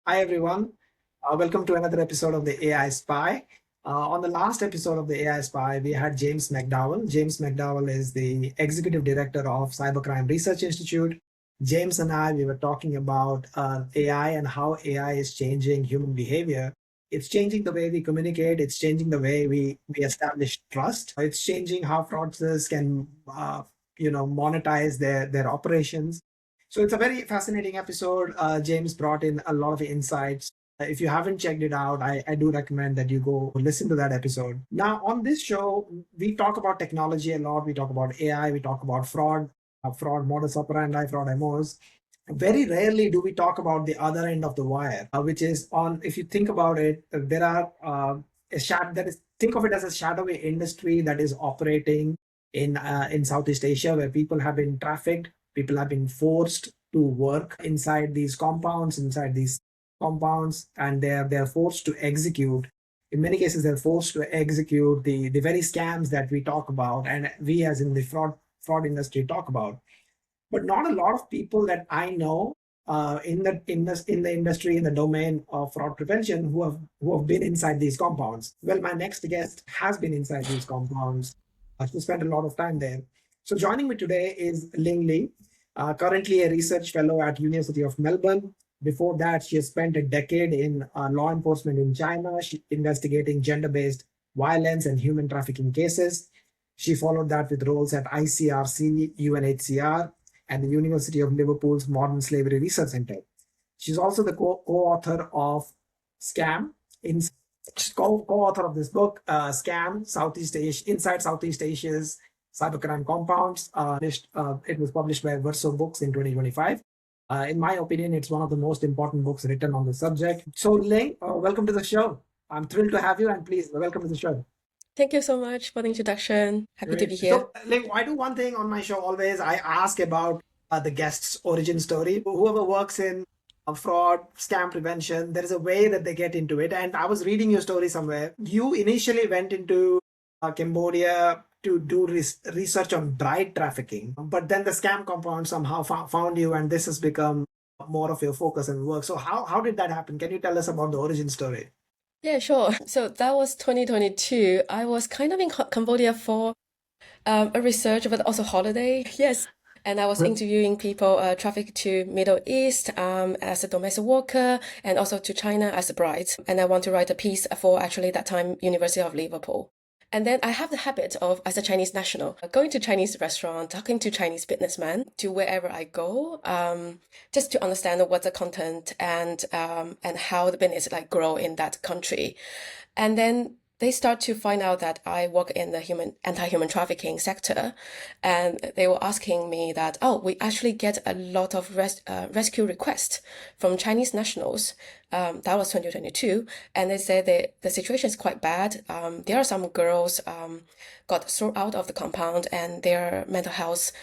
Hi, everyone. Welcome to another episode of the AI Spy. On the last episode of the AI Spy, we had James McDowell. James McDowell is the executive director of Cybercrime Research Institute. James and I, we were talking about AI and how AI is changing human behavior. It's changing the way we communicate. It's changing the way we establish trust. It's changing how fraudsters can, monetize their operations. So it's a very fascinating episode. James brought in a lot of insights. If you haven't checked it out, I do recommend that you go listen to that episode. Now, on this show, we talk about technology a lot. We talk about AI. We talk about fraud modus operandi, fraud MOs. Very rarely do we talk about the other end of the wire, which is on. If you think about it, there are think of it as a shadowy industry that is operating in Southeast Asia, where people have been trafficked. People have been forced to work inside these compounds, and they're forced to execute. In many cases, they're forced to execute the very scams that we talk about, and we, as in the fraud industry, talk about. But not a lot of people that I know in the industry, in the domain of fraud prevention, who have been inside these compounds. Well, my next guest has been inside these compounds. She spent a lot of time there. So joining me today is Ling Li, currently a research fellow at University of Melbourne. Before that, she has spent a decade in law enforcement in China, investigating gender-based violence and human trafficking cases. She followed that with roles at ICRC, UNHCR, and the University of Liverpool's Modern Slavery Research Center. She's also the co-author of Scam, in co-author of this book, Scam, Southeast Asia, Inside Southeast Asia's Cybercrime Compounds. It was published by Verso Books in 2025. In my opinion, it's one of the most important books written on the subject. So, Ling, welcome to the show. I'm thrilled to have you, and please welcome to the show. Thank you so much for the introduction. Happy to be Great. here. So, Ling, I do one thing on my show always. I ask about the guest's origin story. Whoever works in fraud, scam prevention, there is a way that they get into it. And I was reading your story somewhere. You initially went into Cambodia to do research on bride trafficking, but then the scam compound somehow found you, and this has become more of your focus and work. So, how did that happen? Can you tell us about the origin story? Yeah, sure. So that was 2022. I was kind of in Cambodia for a research, but also holiday. Yes. And I was interviewing people trafficked to Middle East as a domestic worker and also to China as a bride. And I want to write a piece for actually that time University of Liverpool. And then I have the habit of, as a Chinese national, going to Chinese restaurant, talking to Chinese businessmen to wherever I go, just to understand what's the content and how the business like grow in that country. And then they start to find out that I work in the anti-human trafficking sector, and they were asking me that, oh, we actually get a lot of rescue requests from Chinese nationals. That was 2022, and they said the situation is quite bad. There are some girls got thrown out of the compound, and they have mental health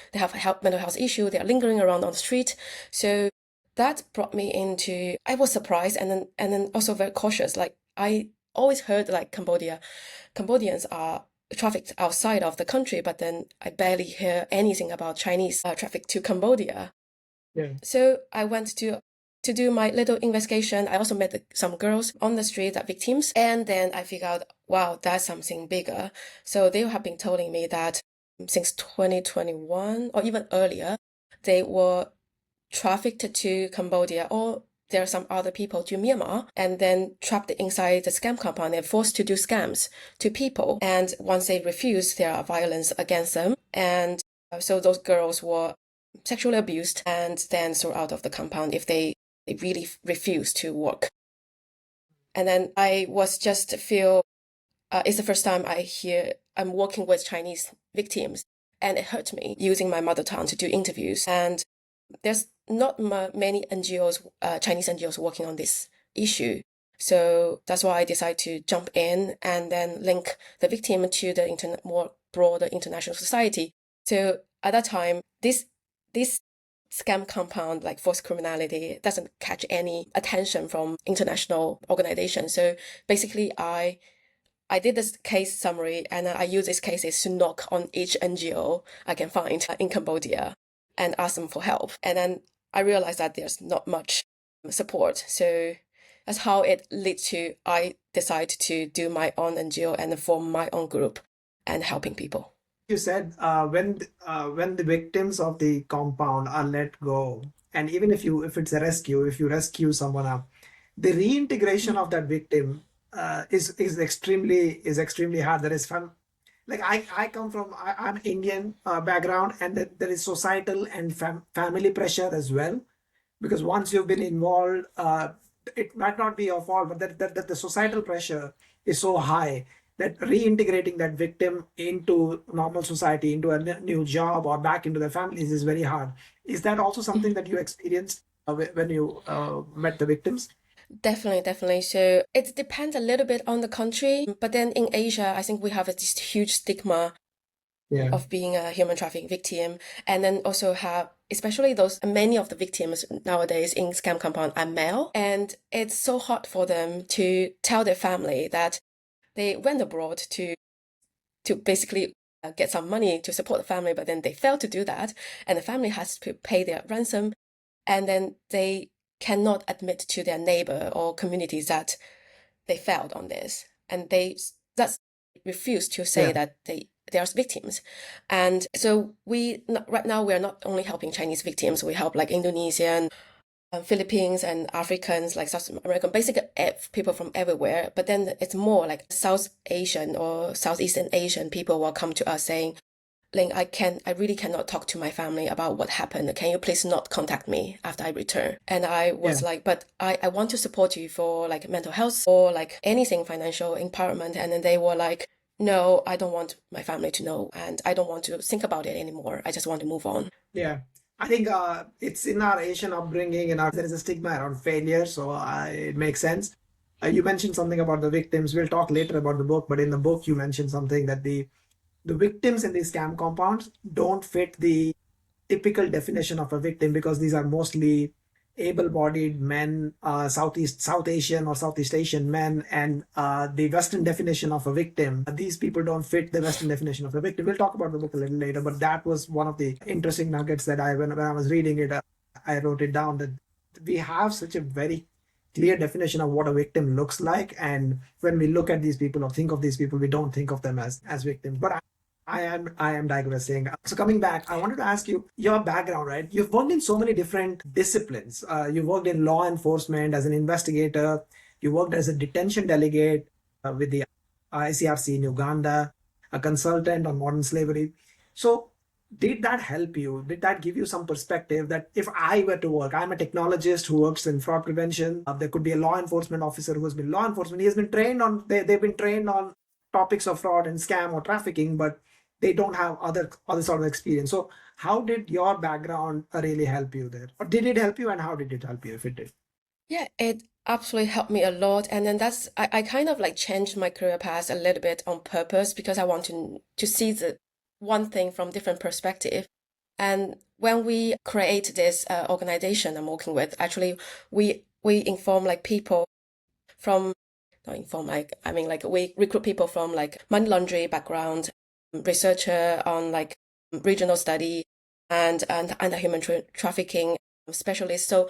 issue. They are lingering around on the street, so that brought me into. I was surprised and then also very cautious. Like I always heard like Cambodians are trafficked outside of the country, but then I barely hear anything about Chinese traffic to Cambodia. Yeah. So I went to do my little investigation. I also met some girls on the street that victims, and then I figured out, wow, that's something bigger. So they have been telling me that since 2021 or even earlier, they were trafficked to Cambodia, or there are some other people to Myanmar, and then trapped inside the scam compound and forced to do scams to people. And once they refuse, there are violence against them. And so those girls were sexually abused and then thrown out of the compound if they really refuse to work. And then I was just feel, it's the first time I'm working with Chinese victims, and it hurt me using my mother tongue to do interviews. And there's not many NGOs, Chinese NGOs working on this issue. So that's why I decided to jump in and then link the victim to the more broader international society. So at that time, this scam compound, like forced criminality, doesn't catch any attention from international organizations. So basically, I did this case summary, and I use these cases to knock on each NGO I can find in Cambodia and ask them for help. And then I realized that there's not much support. So That's how it led to I decide to do my own NGO and form my own group and helping people. You said when the victims of the compound are let go, and even if it's a rescue, if you rescue someone up, the reintegration of that victim is extremely hard. There is fun. Like I come from I'm Indian background, and there is societal and family pressure as well, because once you've been involved, it might not be your fault, but that the societal pressure is so high that reintegrating that victim into normal society, into a new job or back into their families is very hard. Is that also something that you experienced when you met the victims? Definitely, definitely. So it depends a little bit on the country, but then in Asia, I think we have this huge stigma Yeah. of being a human trafficking victim, and then also have, especially those, many of the victims nowadays in scam compound are male, and it's so hard for them to tell their family that they went abroad to basically get some money to support the family, but then they failed to do that, and the family has to pay their ransom, and then they cannot admit to their neighbor or communities that they failed on this, and that's refuse to say Yeah. that they are victims. And so right now we are not only helping Chinese victims, we help like Indonesian, Philippines and Africans, like South American, basically people from everywhere. But then it's more like South Asian or Southeastern Asian people will come to us saying, Ling, I really cannot talk to my family about what happened. Can you please not contact me after I return? And I was Yeah. like, but I want to support you for like mental health or like anything financial empowerment. And then they were like, no, I don't want my family to know, and I don't want to think about it anymore. I just want to move on. Yeah. I think it's in our Asian upbringing, and there is a stigma around failure, so it makes sense. You mentioned something about the victims. We'll talk later about the book, but in the book you mentioned something that the victims in these scam compounds don't fit the typical definition of a victim, because these are mostly able-bodied men, South Asian or Southeast Asian men, and the Western definition of a victim. These people don't fit the Western definition of a victim. We'll talk about the book a little later, but that was one of the interesting nuggets that when I was reading it, I wrote it down, that we have such a very clear definition of what a victim looks like, and when we look at these people or think of these people, we don't think of them as victims. But I am digressing. So coming back, I wanted to ask you your background, right? You've worked in so many different disciplines. You worked in law enforcement as an investigator. You worked as a detention delegate with the ICRC in Uganda, a consultant on modern slavery. So did that help you? Did that give you some perspective that if I were to work, I'm a technologist who works in fraud prevention. There could be a law enforcement officer who has been law enforcement. He has been trained on, they've been trained on topics of fraud and scam or trafficking, but they don't have other sort of experience. So how did your background really help you there? Or did it help you, and how did it help you if it did? Yeah, it absolutely helped me a lot. And then I kind of like changed my career path a little bit on purpose because I want to see the one thing from different perspective. And when we create this organization I'm working with, actually we inform like people from, not inform, like, I mean, like we recruit people from like money laundering background, researcher on like regional study and human trafficking specialist. So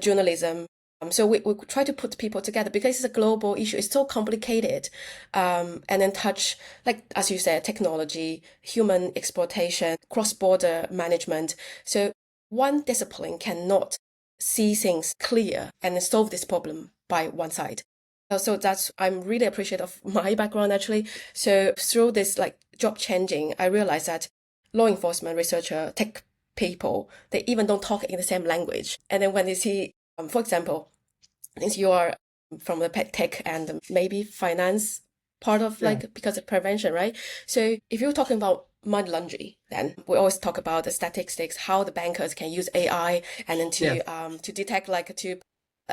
journalism. So we try to put people together because it's a global issue. It's so complicated. And then touch, like, as you said, technology, human exploitation, cross-border management. So one discipline cannot see things clear and solve this problem by one side. So I'm really appreciative of my background actually. So through this like job changing, I realized that law enforcement researcher, tech people, they even don't talk in the same language. And then when they see, for example, since you are from the tech and maybe finance part of Yeah. like, because of prevention, right? So if you're talking about money laundering, then we always talk about the statistics, how the bankers can use AI and then to detect like to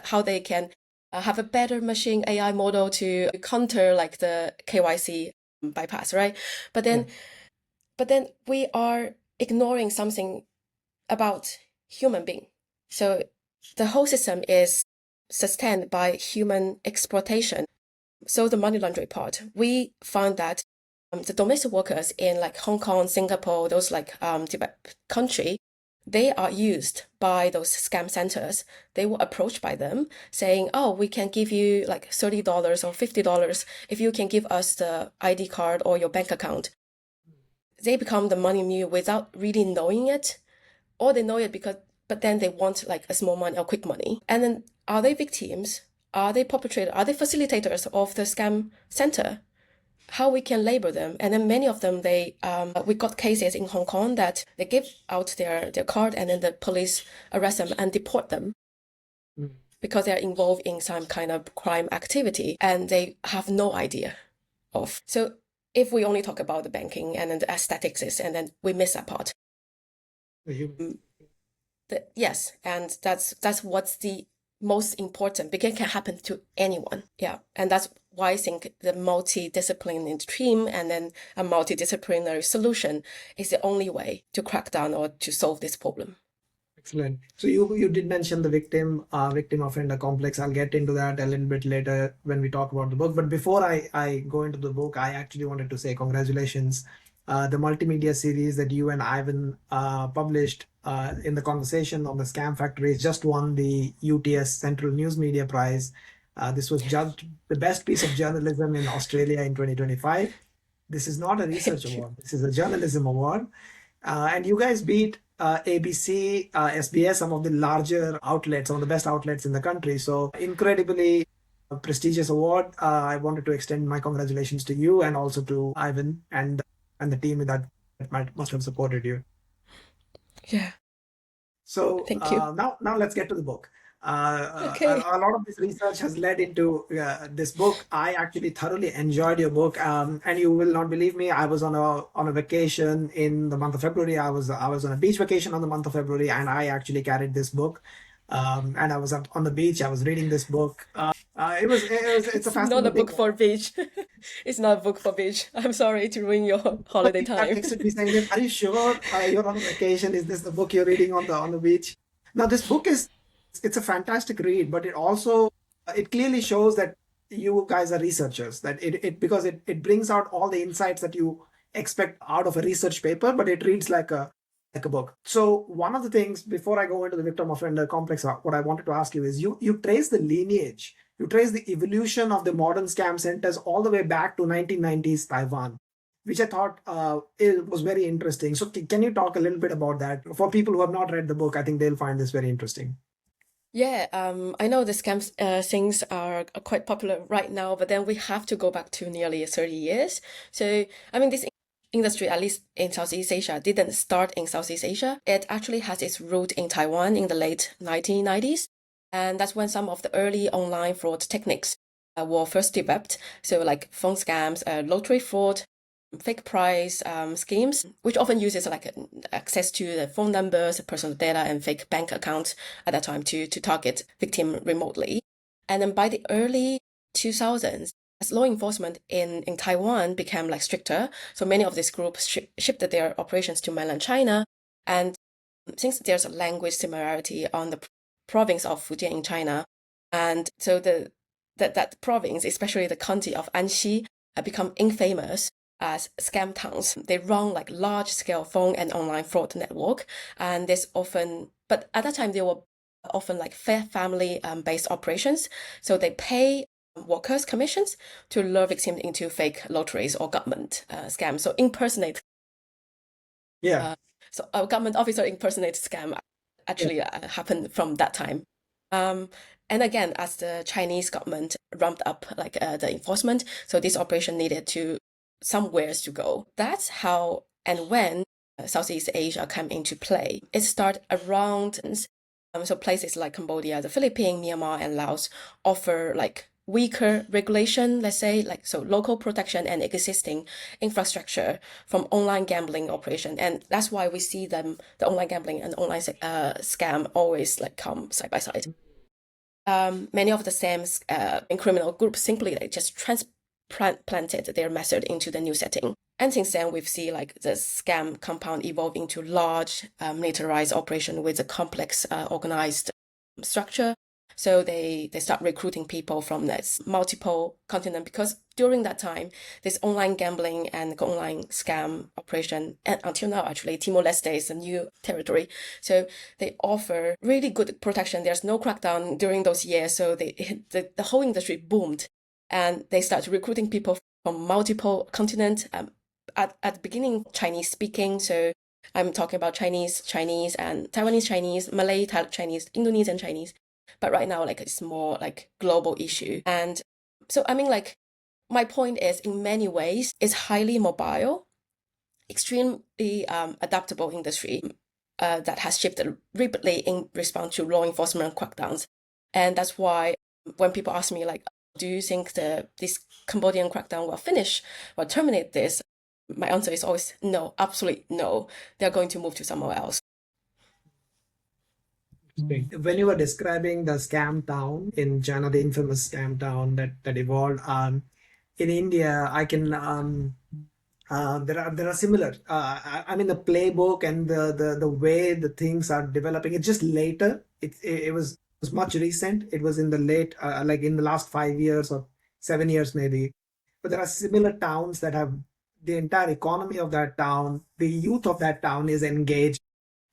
how they can have a better machine AI model to counter like the KYC bypass, right? But then we are ignoring something about human being. So the whole system is sustained by human exploitation. So the money laundering part, we found that the domestic workers in like Hong Kong, Singapore, those like developed country, they are used by those scam centers. They were approached by them saying, oh, we can give you like $30 or $50 if you can give us the ID card or your bank account. They become the money mule without really knowing it, or they know it but then they want like a small money or quick money. And then are they victims? Are they perpetrators? Are they facilitators of the scam center? How we can label them? And then many of them, we got cases in Hong Kong that they give out their card and then the police arrest them and deport them because they're involved in some kind of crime activity and they have no idea of. So if we only talk about the banking and then the aesthetics and then we miss that part. Yes, and that's what's the most important, because it can happen to anyone. Yeah, and that's why I think the multidisciplinary team and then a multidisciplinary solution is the only way to crack down or to solve this problem. Excellent. So you did mention the victim offender complex. I'll get into that a little bit later when we talk about the book. But before I go into the book, I actually wanted to say congratulations. The multimedia series that you and Ivan published in the conversation on the Scam Factory just won the UTS Central News Media Prize. This was judged the best piece of journalism in Australia in 2025. This is not a research award. This is a journalism award. And you guys beat ABC, SBS, some of the larger outlets, some of the best outlets in the country. So incredibly prestigious award. I wanted to extend my congratulations to you and also to Ivan and the team that must have supported you. Yeah. So thank you. Now let's get to the book. Okay. A lot of this research has led into this book. I actually thoroughly enjoyed your book, and you will not believe me. I was on a vacation in the month of February. I was on a beach vacation on the month of February, and I actually carried this book. And I was on the beach. I was reading this book. It's a fascinating. Not a book for beach. It's not a book for beach. I'm sorry to ruin your holiday time. That texted me saying, "Are you sure you're on vacation? Is this the book you're reading on the beach?" Now, this book it's a fantastic read, but it clearly shows that you guys are researchers. That because it brings out all the insights that you expect out of a research paper, but it reads like a book. So one of the things, before I go into the victim offender complex, what I wanted to ask you is you trace the lineage, you trace the evolution of the modern scam centers all the way back to 1990s Taiwan, which I thought it was very interesting. So can you talk a little bit about that? For people who have not read the book, I think they'll find this very interesting. Yeah, I know the scam things are quite popular right now, but then we have to go back to nearly 30 years. So, I mean, this industry, at least in Southeast Asia, didn't start in Southeast Asia. It actually has its root in Taiwan in the late 1990s. And that's when some of the early online fraud techniques were first developed. So like phone scams, lottery fraud, fake price schemes, which often uses like access to the phone numbers, personal data, and fake bank accounts at that time to target victim remotely. And then by the early 2000s, as law enforcement in Taiwan became like stricter, so many of these groups shifted their operations to mainland China. And since there's a language similarity on the province of Fujian in China, and so that province, especially the county of Anxi, become infamous as scam towns. They run like large-scale phone and online fraud network, and but at that time they were often like family-based operations. So they pay workers commissions to lure victims into fake lotteries or government scams. So impersonate. Yeah. So a government officer impersonate scam actually happened from that time. And again, as the Chinese government ramped up like the enforcement, so this operation needed to somewhere to go. That's how and when Southeast Asia came into play. It started around, so places like Cambodia, the Philippines, Myanmar, and Laos offer like weaker regulation, let's say, like so local protection and existing infrastructure from online gambling operation. And that's why we see the online gambling and online scam always like come side by side. Many of the same criminal groups simply like just transplanted their method into the new setting. And since then, we've seen like the scam compound evolve into large militarized operation with a complex organized structure. So they start recruiting people from this multiple continent, because during that time, this online gambling and online scam operation, and until now, actually, Timor-Leste is a new territory. So they offer really good protection. There's no crackdown during those years. So the whole industry boomed, and they start recruiting people from multiple continents. At the beginning, Chinese speaking. So I'm talking about Chinese and Taiwanese Chinese, Malay Chinese, Indonesian Chinese. But right now, like, it's more like global issue. And so, I mean, like, my point is, in many ways, it's highly mobile, extremely adaptable industry that has shifted rapidly in response to law enforcement crackdowns. And that's why when people ask me, like, do you think this Cambodian crackdown will finish or terminate this? My answer is always no, absolutely no. They're going to move to somewhere else. When you were describing the scam town in China, the infamous scam town that evolved, in India, I can there are similar. I mean, the playbook and the way the things are developing. It's just later. It was much recent. It was in the late, like in the last 5 years or 7 years maybe. But there are similar towns that have the entire economy of that town. The youth of that town is engaged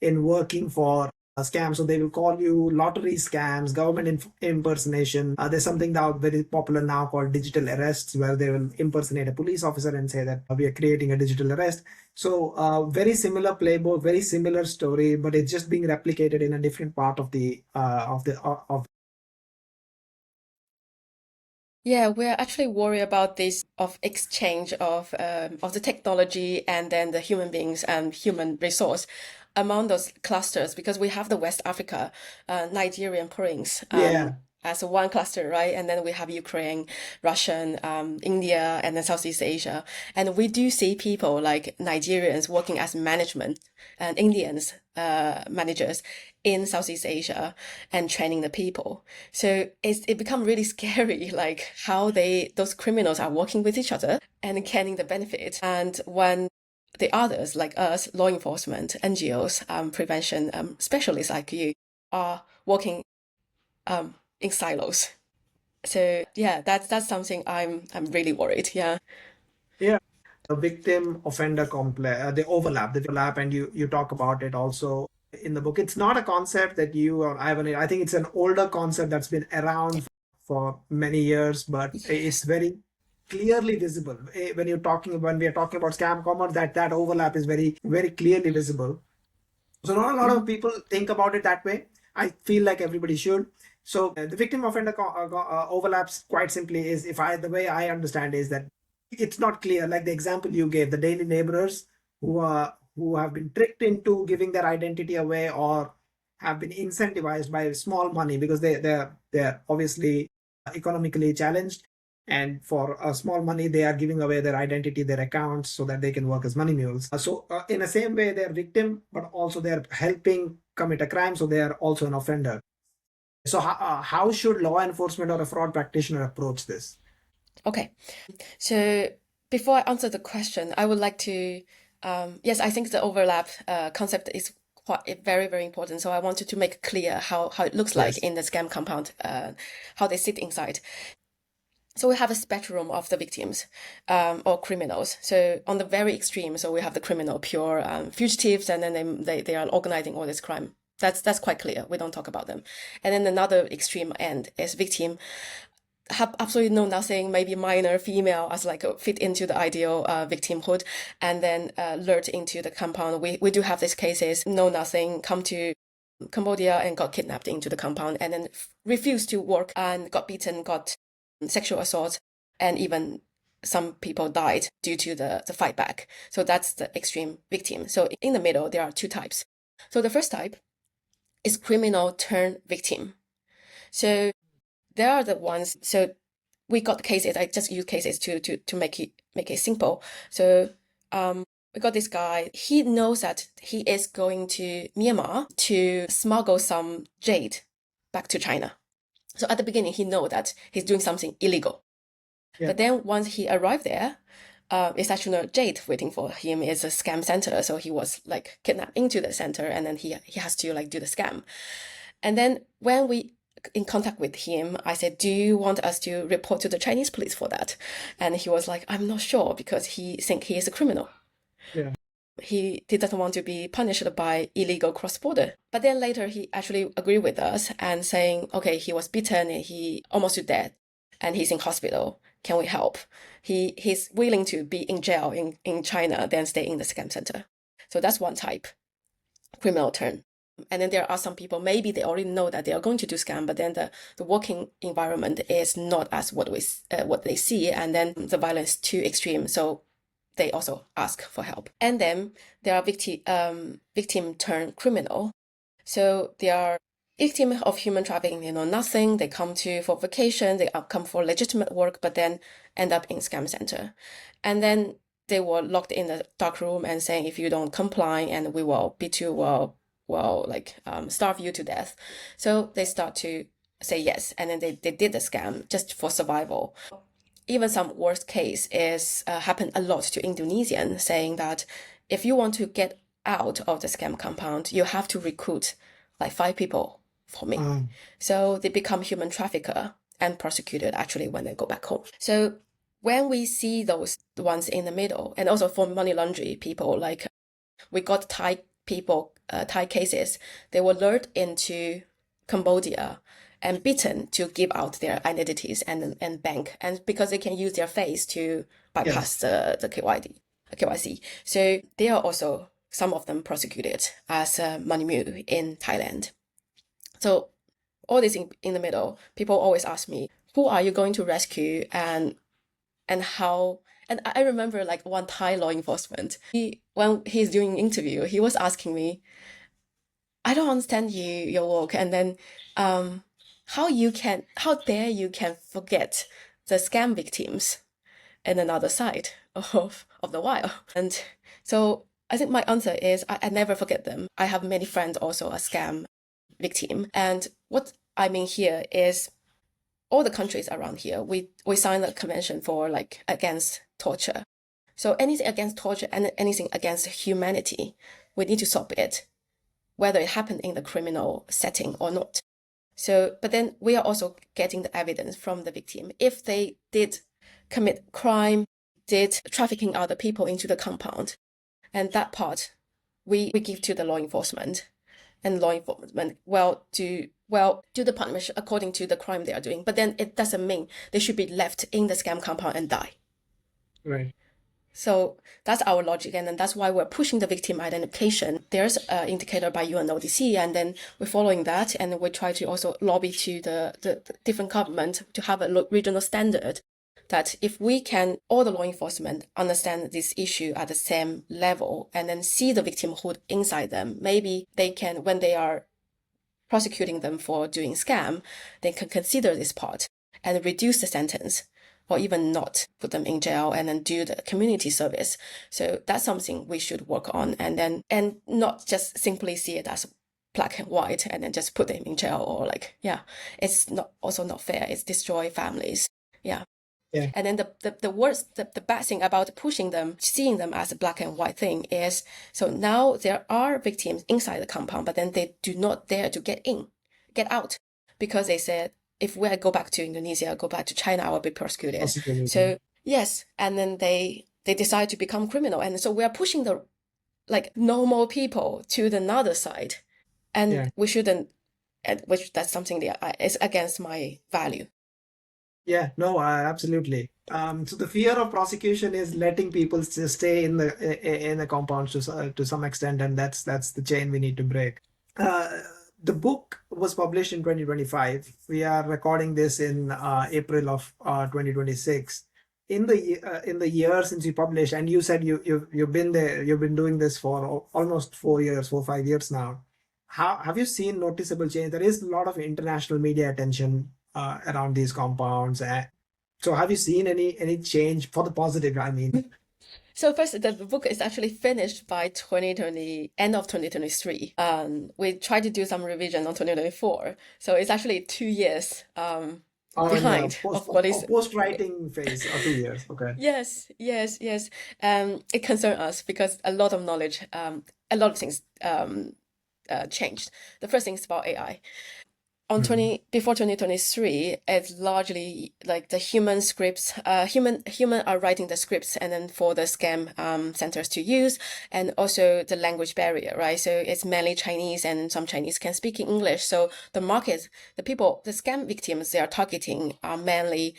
in working for scams. So they will call you lottery scams, government impersonation. There's something now very popular now called digital arrests, where they will impersonate a police officer and say that we are creating a digital arrest. So very similar playbook, very similar story, but it's just being replicated in a different part of the. Yeah, we're actually worried about this of exchange of the technology and then the human beings and human resource among those clusters, because we have the West Africa, Nigerian province Yeah. as one cluster, right? And then we have Ukraine, Russian, India, and then Southeast Asia. And we do see people like Nigerians working as management and Indians managers in Southeast Asia and training the people. So it become really scary, like how those criminals are working with each other and getting the benefit. And when the others, like us, law enforcement, NGOs, prevention specialists like you, are working in silos. So yeah, that's something I'm really worried. Yeah. Yeah. The victim offender complex, the overlap, and you talk about it also in the book. It's not a concept that you or I think it's an older concept that's been around for many years, but it's very clearly visible when we are talking about scam commerce. That overlap is very, very clearly visible. So not a lot of people think about it that way. I feel like everybody should. So the victim offender overlaps quite simply is, the way I understand is that it's not clear. Like the example you gave, the daily laborers who have been tricked into giving their identity away or have been incentivized by small money because they're obviously economically challenged, and for small money they are giving away their identity, their accounts, so that they can work as money mules. So in the same way, they're victim, but also they're helping commit a crime, so they are also an offender. So how should law enforcement or a fraud practitioner approach this? Okay, so before I answer the question, I would like to yes, I think the overlap concept is quite very, very important. So I wanted to make clear how it looks like in the scam compound, how they sit inside. So we have a spectrum of the victims or criminals. So on the very extreme, so we have the criminal, pure fugitives, and then they are organizing all this crime. That's quite clear. We don't talk about them. And then another extreme end is victim, have absolutely know nothing, maybe minor female, as like fit into the ideal victimhood, and then lured into the compound. We do have these cases, know nothing, come to Cambodia and got kidnapped into the compound, and then refused to work and got beaten, got sexual assault, and even some people died due to the fight back. So that's the extreme victim. So in the middle, there are two types. So the first type is criminal turn victim. So there are the ones. So we got cases. I just use cases to make it simple. So we got this guy. He knows that he is going to Myanmar to smuggle some jade back to China. So at the beginning, he knows that he's doing something illegal. Yeah. But then once he arrived there, it's actually not jade waiting for him. It's a scam center. So he was like kidnapped into the center, and then he has to like do the scam. And then when we in contact with him, I said, do you want us to report to the Chinese police for that? And he was like, I'm not sure, because he thinks he is a criminal. Yeah. He doesn't want to be punished by illegal cross-border. But then later he actually agreed with us and saying, okay, he was beaten and he almost to death and he's in hospital. Can we help? He's willing to be in jail in China than stay in the scam center. So that's one type, criminal turn. And then there are some people, maybe they already know that they are going to do scam, but then the working environment is not as what they see, and then the violence too extreme. So they also ask for help. And then there are victim turn criminal. So they are victim of human trafficking. They know nothing. They come for vacation. They come for legitimate work, but then end up in scam center. And then they were locked in the dark room and saying, if you don't comply, and we will beat you, starve you to death. So they start to say yes, and then they did the scam just for survival. Even some worst case is happened a lot to Indonesian, saying that if you want to get out of the scam compound, you have to recruit like 5 people for me. So they become human trafficker and prosecuted actually when they go back home. So when we see those ones in the middle, and also for money laundering people, like we got Thai cases, they were lured into Cambodia and beaten to give out their identities and bank, and because they can use their face to bypass the KYC. So they are also, some of them, prosecuted as money mule in Thailand. So all this in the middle, people always ask me, who are you going to rescue and how? And I remember like one Thai law enforcement, when he's doing an interview, he was asking me, I don't understand your work, and then how dare you can forget the scam victims in another side of the wild. And so I think my answer is I never forget them. I have many friends also a scam victim, and what I mean here is all the countries around here, we signed a convention for like against torture. So anything against torture and anything against humanity, we need to stop it, whether it happened in the criminal setting or not. So, but then we are also getting the evidence from the victim. If they did commit crime, did trafficking other people into the compound, and that part we give to the law enforcement, and law enforcement do the punishment according to the crime they are doing. But then it doesn't mean they should be left in the scam compound and die. Right. So that's our logic, and then that's why we're pushing the victim identification. There's an indicator by UNODC, and then we're following that, and we try to also lobby to the different government to have a regional standard, that if we can, all the law enforcement understand this issue at the same level and then see the victimhood inside them, maybe they can, when they are prosecuting them for doing scam, they can consider this part and reduce the sentence, or even not put them in jail and then do the community service. So that's something we should work on, and not just simply see it as black and white and then just put them in jail, or it's not fair. It's destroy families. Yeah. And then the bad thing about pushing them, seeing them as a black and white thing is, so now there are victims inside the compound, but then they do not dare to get out, because they said, if we go back to Indonesia, go back to China, I will be persecuted. So yes, and then they decide to become criminal, and so we are pushing the normal people to the other side, and we shouldn't. Which that's something that is against my value. Yeah, no, absolutely. So the fear of prosecution is letting people stay in the compounds to some extent, and that's the chain we need to break. The book was published in 2025. We are recording this in April of 2026. In the year since you published, and you said you've been there, you've been doing this for almost 4 years, 5 years now. How have you seen noticeable change? There is a lot of international media attention around these compounds. So have you seen any change for the positive? I mean, so first, the book is actually finished by 2020, end of 2023. We tried to do some revision on 2024, so it's actually 2 years behind of what is post-writing phase, or 2 years. Okay. Yes. It concerns us because a lot of knowledge, a lot of things changed. The first thing is about AI. on before 2023, it's largely like the human scripts. Human are writing the scripts, and then for the scam centers to use, and also the language barrier, right? So it's mainly Chinese, and some Chinese can speak English. So the market, the scam victims they are targeting are mainly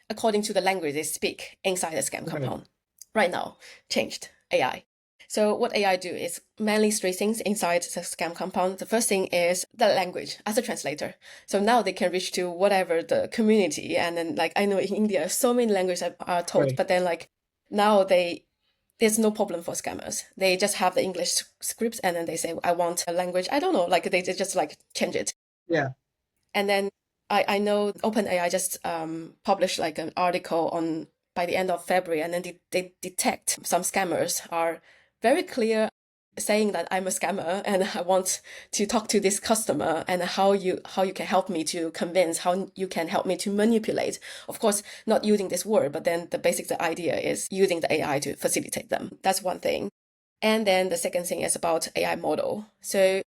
according to the language they speak inside the scam compound. Right now, changed AI. So what AI do is mainly three things inside the scam compound. The first thing is the language as a translator. So now they can reach to whatever the community. And then like, I know in India, so many languages are taught, but then like now there's no problem for scammers. They just have the English scripts and then they say, I want a language. I don't know, like they just like change it. Yeah. And then I know OpenAI just published like an article on by the end of February, and then they detect some scammers are very clear saying that I'm a scammer and I want to talk to this customer and how you can help me to convince, how you can help me to manipulate. Of course, not using this word, but then the idea is using the AI to facilitate them. That's one thing. And then the second thing is about AI model. So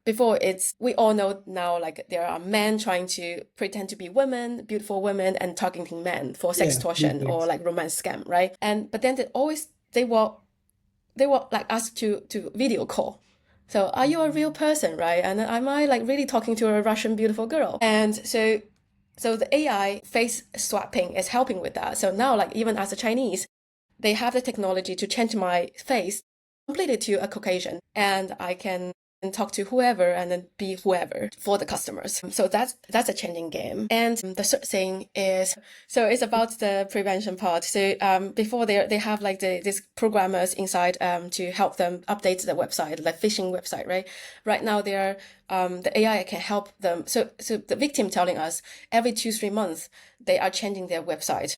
before we all know now, like there are men trying to pretend to be women, beautiful women, and targeting men for sextortion or like romance scam, right? But then they were like asked to video call. So are you a real person, right? And am I like really talking to a Russian beautiful girl? And so the AI face swapping is helping with that. So now like even as a Chinese, they have the technology to change my face completely to a Caucasian, and I can talk to whoever and then be whoever for the customers. So that's a changing game. And the third thing is, so it's about the prevention part. So before they have like these programmers inside to help them update the website, like phishing website, right? Right now they are the AI can help them. So the victim telling us every 2-3 months they are changing their website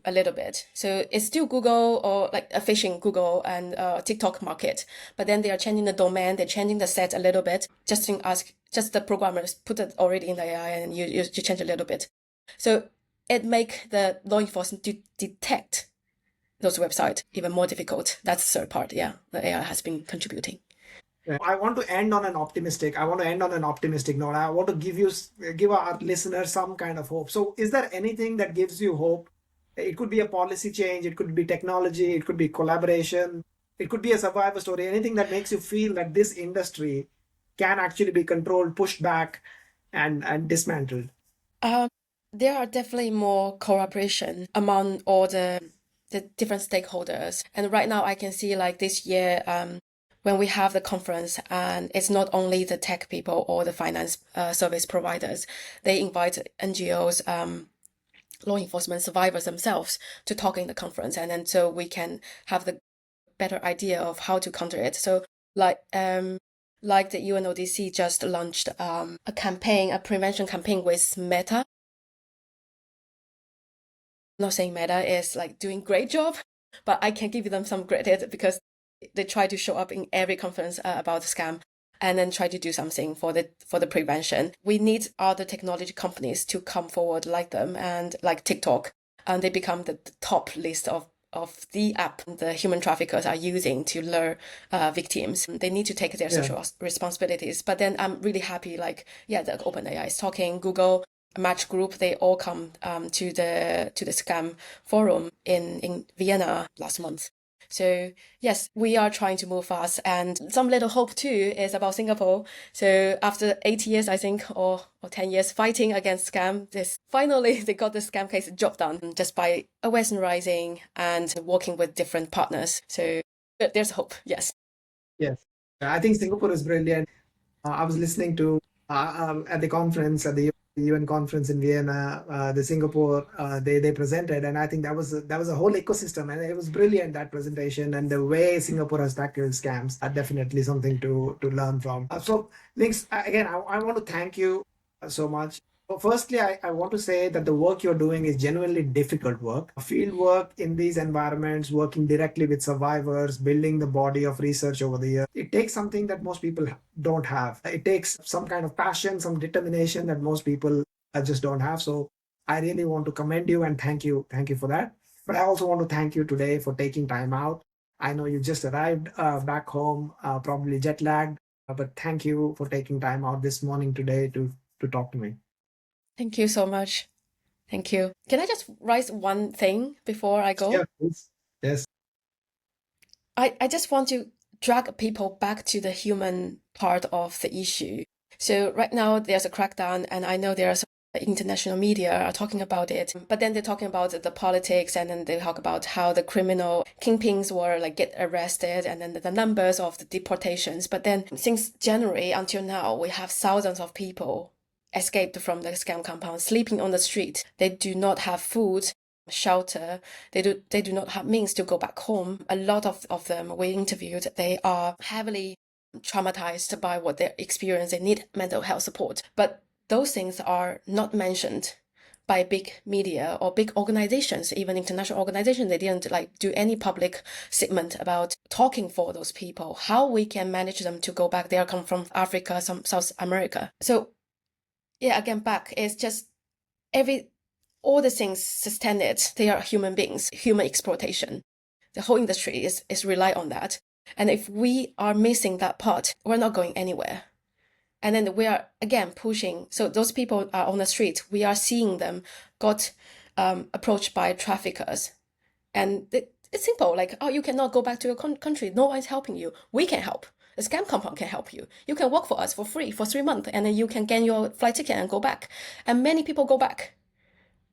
a little bit. So it's still Google or like a phishing Google and TikTok market, but then they are changing the domain, they're changing the set a little bit, just the programmers put it already in the AI and you change a little bit. So it make the law enforcement to detect those websites even more difficult. That's the third part. Yeah, the AI has been contributing. I want to end on an optimistic note. I want to give our listeners some kind of hope. So is there anything that gives you hope? It could be a policy change, it could be technology, it could be collaboration, it could be a survivor story, anything that makes you feel that this industry can actually be controlled, pushed back, and dismantled. There are definitely more cooperation among all the different stakeholders. And right now I can see like this year, when we have the conference, and it's not only the tech people or the finance service providers, they invite NGOs, law enforcement survivors themselves to talk in the conference, and then so we can have the better idea of how to counter it. So like the UNODC just launched a prevention campaign with Meta. I'm not saying Meta is like doing great job, but I can give them some credit because they try to show up in every conference about the scam and then try to do something for the prevention. We need other technology companies to come forward like them, and like TikTok, and they become the top list of the app the human traffickers are using to lure victims. They need to take their social responsibilities. But then I'm really happy, like, the OpenAI is talking, Google, Match Group, they all come to the scam forum in Vienna last month. So yes, we are trying to move fast, and some little hope too is about Singapore. So after 8 years, I think, or 10 years fighting against scam, finally they got the scam case job done just by awareness rising and working with different partners. So there's hope. Yes. Yes, I think Singapore is brilliant. I was listening to at the conference at the UN conference in Vienna, the Singapore they presented, and I think that was a whole ecosystem, and it was brilliant, that presentation, and the way Singapore has tackled scams are definitely something to learn from. So Links, again, I want to thank you so much. Well, firstly, I want to say that the work you're doing is genuinely difficult work. Field work in these environments, working directly with survivors, building the body of research over the years. It takes something that most people don't have. It takes some kind of passion, some determination that most people just don't have. So I really want to commend you and thank you for that. But I also want to thank you today for taking time out. I know you just arrived back home, probably jet lagged. But thank you for taking time out this morning today to talk to me. Thank you so much. Thank you. Can I just raise one thing before I go? Yeah, please. Yes. I just want to drag people back to the human part of the issue. So right now there's a crackdown, and I know there's international media are talking about it, but then they're talking about the politics, and then they talk about how the criminal kingpins were like get arrested, and then the numbers of the deportations. But then since January until now, we have thousands of people escaped from the scam compound, sleeping on the street. They do not have food, shelter. They do not have means to go back home. A lot of them we interviewed, they are heavily traumatized by what they experience. They need mental health support. But those things are not mentioned by big media or big organizations, even international organizations. They didn't like do any public statement about talking for those people, how we can manage them to go back. They are come from Africa, some South America. So yeah, again, back is just all the things sustain it. They are human beings, human exploitation. The whole industry is rely on that. And if we are missing that part, we're not going anywhere. And then we are again pushing. So those people are on the street. We are seeing them got approached by traffickers, and it's simple. Like, oh, you cannot go back to your country. No one's helping you. We can help. The scam compound can help you. You can work for us for free for 3 months, and then you can get your flight ticket and go back. And many people go back.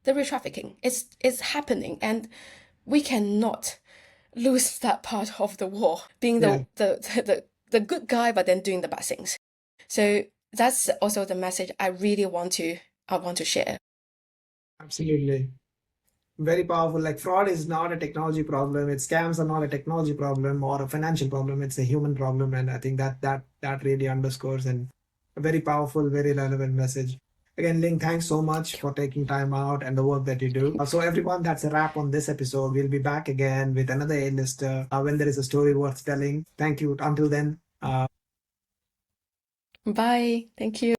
The re-trafficking is happening, and we cannot lose that part of the war, being the good guy, but then doing the bad things. So that's also the message I really want to share. Absolutely. Very powerful. Like, fraud is not a technology problem. It's scams are not a technology problem or a financial problem. It's a human problem. And I think that really underscores and a very powerful, very relevant message. Again, Ling, thanks so much for taking time out and the work that you do. So everyone, that's a wrap on this episode. We'll be back again with another A-lister when there is a story worth telling. Thank you. Until then. Bye. Thank you.